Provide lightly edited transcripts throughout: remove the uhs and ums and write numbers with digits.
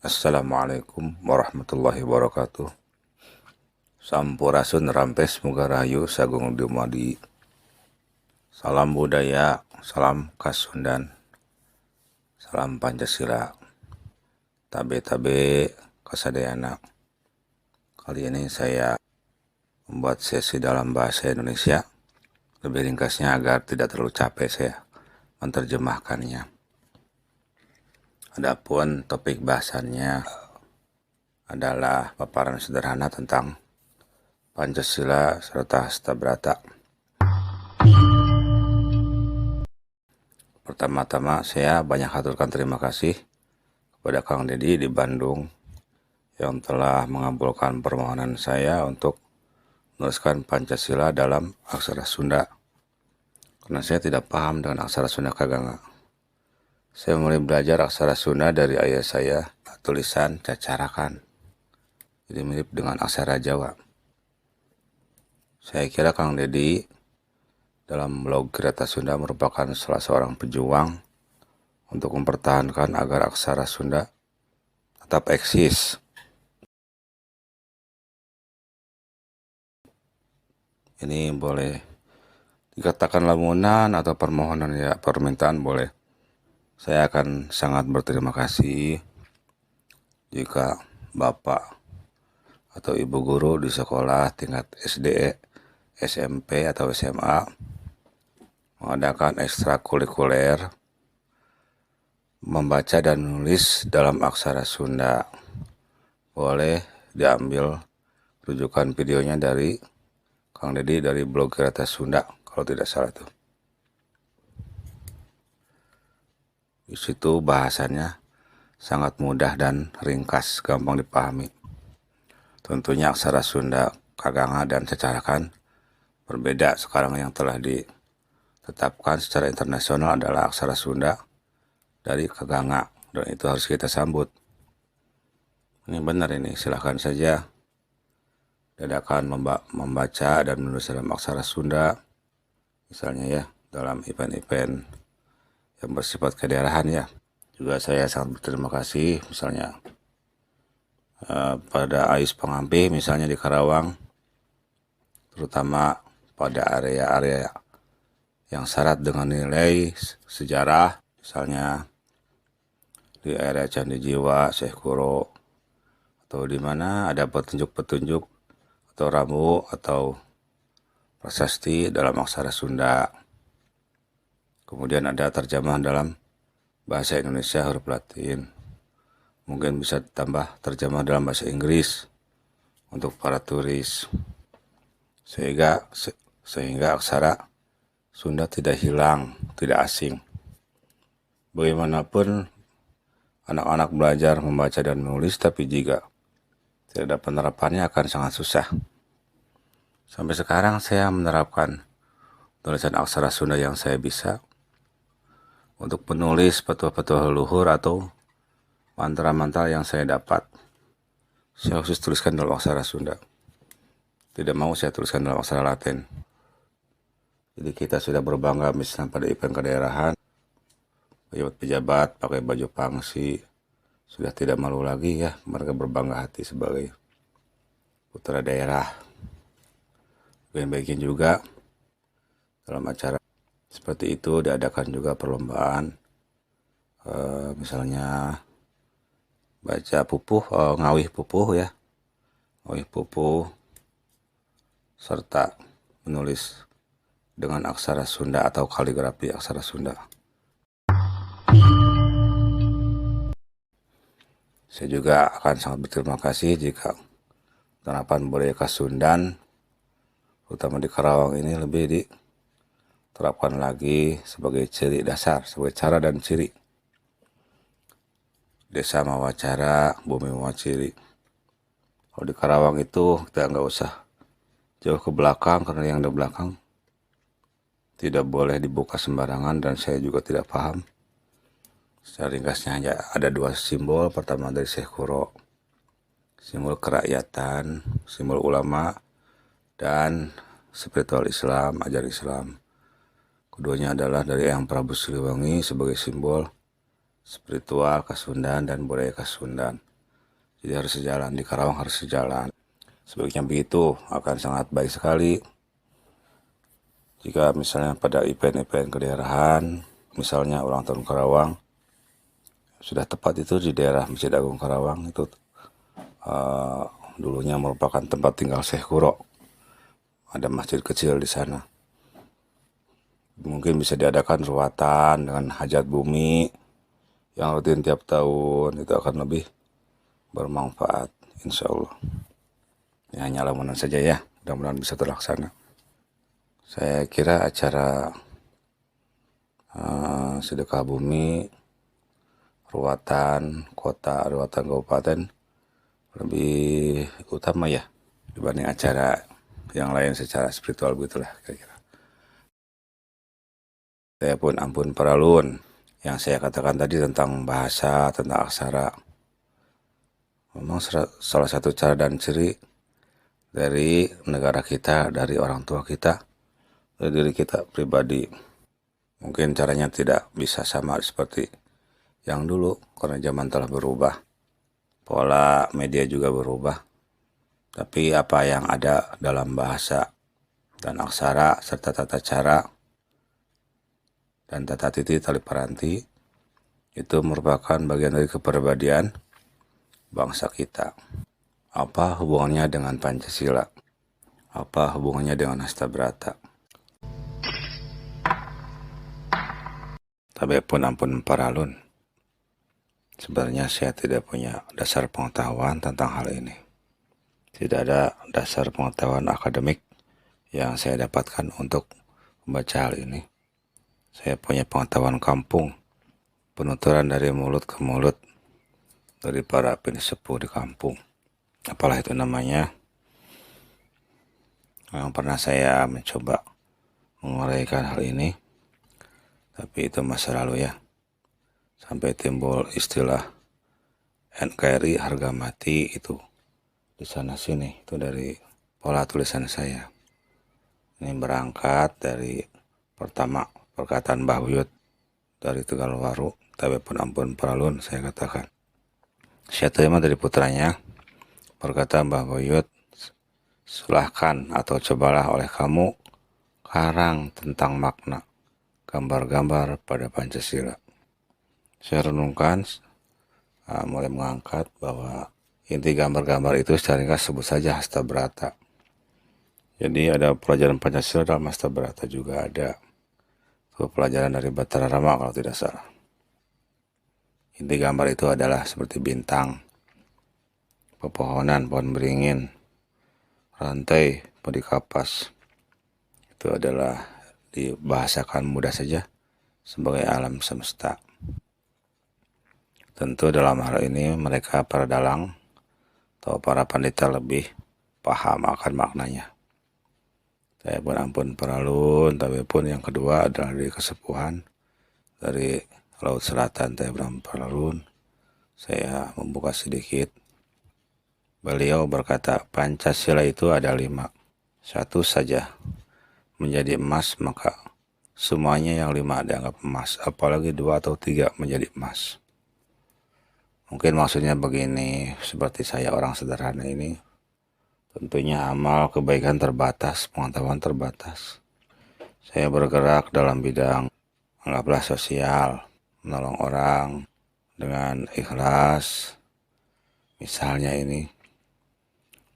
Assalamualaikum warahmatullahi wabarakatuh. Sampurasun rampes muga rahayu sagung dumadi. Salam budaya, salam Kasundan, salam Pancasila. Tabe-tabe kasadayana. Kali ini saya membuat sesi dalam bahasa Indonesia. Lebih ringkasnya agar tidak terlalu capek saya menerjemahkannya. Adapun topik bahasannya adalah paparan sederhana tentang Pancasila serta Hasta Brata. Pertama-tama saya banyak haturkan terima kasih kepada Kang Dedi di Bandung yang telah mengabulkan permohonan saya untuk menuliskan Pancasila dalam aksara Sunda. Karena saya tidak paham dengan aksara Sunda Kaganga. Saya mulai belajar aksara Sunda dari ayah saya, tulisan cacarakan. Jadi mirip dengan aksara Jawa. Saya kira Kang Dedi dalam blog Kereta Sunda merupakan salah seorang pejuang untuk mempertahankan agar aksara Sunda tetap eksis. Ini boleh dikatakan lamunan atau permohonan ya, permintaan boleh. Saya akan sangat berterima kasih jika Bapak atau Ibu guru di sekolah tingkat SD, SMP atau SMA mengadakan ekstrakurikuler membaca dan menulis dalam aksara Sunda. Boleh diambil rujukan videonya dari Kang Dedi dari blog Kereta Sunda kalau tidak salah tuh. Di situ bahasannya sangat mudah dan ringkas, gampang dipahami. Tentunya aksara Sunda Kaganga dan cacarakan berbeda. Sekarang yang telah ditetapkan secara internasional adalah aksara Sunda dari Kaganga, dan itu harus kita sambut. Ini benar ini, silahkan saja dadakan membaca dan menulis dalam aksara Sunda, misalnya ya, dalam event-event yang bersifat kedaerahan ya. Juga saya sangat berterima kasih misalnya pada AIS Pengampi misalnya di Karawang, terutama pada area-area yang syarat dengan nilai sejarah, misalnya di area Candi Jiwa, Syekh Kuro, atau di mana ada petunjuk-petunjuk atau rambu atau prasasti dalam aksara Sunda. Kemudian ada terjemahan dalam bahasa Indonesia huruf Latin. Mungkin bisa ditambah terjemah dalam bahasa Inggris untuk para turis. Sehingga aksara Sunda tidak hilang, tidak asing. Bagaimanapun anak-anak belajar membaca dan menulis, tapi jika tidak ada penerapannya akan sangat susah. Sampai sekarang saya menerapkan tulisan aksara Sunda yang saya bisa untuk penulis petua-petua leluhur atau mantra-mantra yang saya dapat. Saya khusus tuliskan dalam aksara Sunda. Tidak mau saya tuliskan dalam aksara Latin. Jadi kita sudah berbangga misalnya pada event kedaerahan, pejabat pakai baju pangsi, sudah tidak malu lagi ya, mereka berbangga hati sebagai putra daerah. Bagian juga dalam acara seperti itu diadakan juga perlombaan, misalnya baca pupuh, ngawih pupuh ya, ngawih pupuh, serta menulis dengan aksara Sunda atau kaligrafi aksara Sunda. Saya juga akan sangat berterima kasih jika penerapan budaya Kasundan, terutama di Karawang ini lebih diterapkan lagi sebagai ciri dasar, sebagai cara dan ciri. Desa Mawacara, Bumi Mawaciri. Kalau di Karawang itu kita nggak usah jauh ke belakang, karena yang di belakang tidak boleh dibuka sembarangan dan saya juga tidak paham. Secara ringkasnya hanya ada dua simbol. Pertama dari Syekh Kuro, simbol kerakyatan, simbol ulama, dan spiritual Islam, ajar Islam. Keduanya adalah dari Eyang Prabu Siliwangi sebagai simbol spiritual Kasundan dan budaya Kasundan. Jadi harus sejalan, di Karawang harus sejalan. Sebaliknya begitu, akan sangat baik sekali jika misalnya pada event-event kedaerahan, misalnya ulang tahun Karawang, sudah tepat itu di daerah Masjid Agung Karawang itu dulunya merupakan tempat tinggal Syekh Kuro. Ada masjid kecil di sana. Mungkin bisa diadakan ruatan dengan hajat bumi yang rutin tiap tahun, itu akan lebih bermanfaat, insya Allah. Ya, hanya lamunan saja ya, mudah-mudahan bisa terlaksana. Saya kira acara sedekah bumi, ruatan kota, ruatan kabupaten lebih utama ya dibanding acara yang lain secara spiritual begitulah kira-kira. Saya pun ampun peralun yang saya katakan tadi tentang bahasa, tentang aksara. Memang salah satu cara dan ciri dari negara kita, dari orang tua kita, dari diri kita pribadi. Mungkin caranya tidak bisa sama seperti yang dulu karena zaman telah berubah. Pola media juga berubah. Tapi apa yang ada dalam bahasa dan aksara serta tata cara dan tata titi tali paranti itu merupakan bagian dari kepribadian bangsa kita. Apa hubungannya dengan Pancasila? Apa hubungannya dengan Hasta Brata? Tapi pun ampun paralun. Sebenarnya saya tidak punya dasar pengetahuan tentang hal ini. Tidak ada dasar pengetahuan akademik yang saya dapatkan untuk membaca hal ini. Saya punya pengetahuan kampung, penuturan dari mulut ke mulut dari para pensepuh di kampung. Apalah itu namanya, yang pernah saya mencoba menguraikan hal ini, tapi itu masa lalu ya. Sampai timbul istilah NKRI harga mati itu di sana sini, itu dari pola tulisan saya. Ini berangkat dari pertama perkataan Mbah Buyut dari Tegalwaru, tapi pun ampun peralun saya katakan. Saya terima dari putranya, berkata Mbah Buyut, silahkan atau cobalah oleh kamu karang tentang makna gambar-gambar pada Pancasila. Saya renungkan, mulai mengangkat bahwa inti gambar-gambar itu secara ringkas sebut saja Hasta Brata. Jadi ada pelajaran Pancasila dalam Hasta Brata juga ada. Itu pelajaran dari Batara Rama kalau tidak salah. Inti gambar itu adalah seperti bintang, pepohonan, pohon beringin, rantai, padi kapas. Itu adalah dibahasakan mudah saja sebagai alam semesta. Tentu dalam hal ini mereka para dalang atau para pandita lebih paham akan maknanya. Saya pun ampun peralun, tapi pun yang kedua adalah dari kesepuhan dari Laut Selatan, saya pun peralun. Saya membuka sedikit. Beliau berkata, Pancasila itu ada 5. Satu saja menjadi emas, maka semuanya yang 5 dianggap emas. Apalagi 2 atau 3 menjadi emas. Mungkin maksudnya begini, seperti saya orang sederhana ini, tentunya amal kebaikan terbatas, pengetahuan terbatas. Saya bergerak dalam bidang, anggaplah sosial, menolong orang dengan ikhlas, misalnya ini.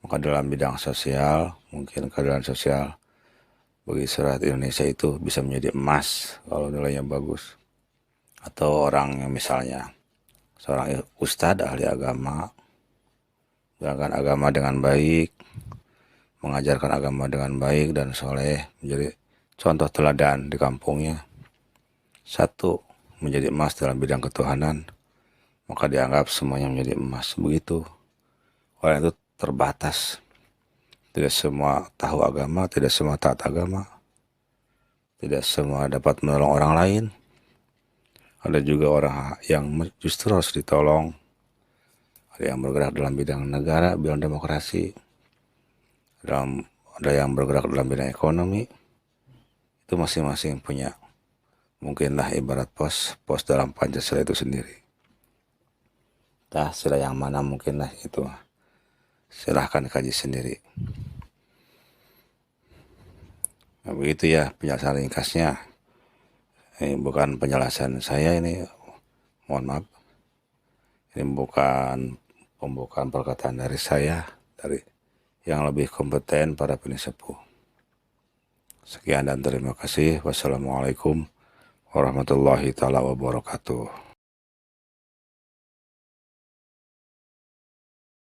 Maka dalam bidang sosial, mungkin keadilan sosial bagi rakyat Indonesia itu bisa menjadi emas kalau nilainya bagus. Atau orang yang misalnya seorang ustadz ahli agama, menjalankan agama dengan baik, mengajarkan agama dengan baik dan soleh, menjadi contoh teladan di kampungnya. Satu, menjadi emas dalam bidang ketuhanan, maka dianggap semuanya menjadi emas. Begitu. Orang itu terbatas. Tidak semua tahu agama, tidak semua taat agama. Tidak semua dapat menolong orang lain. Ada juga orang yang justru harus ditolong. Ada yang bergerak dalam bidang negara, bidang demokrasi. Ada yang bergerak dalam bidang ekonomi. Itu masing-masing punya mungkinlah ibarat pos dalam Pancasila itu sendiri. Entah sila yang mana mungkin lah itu. Silahkan kaji sendiri. Nah, begitu ya penjelasan ringkasnya. Ini bukan penjelasan saya ini, mohon maaf. Ini bukan pembukaan perkataan dari saya, dari yang lebih kompeten para penesepuh. Sekian dan terima kasih. Wassalamualaikum warahmatullahi taala wabarakatuh.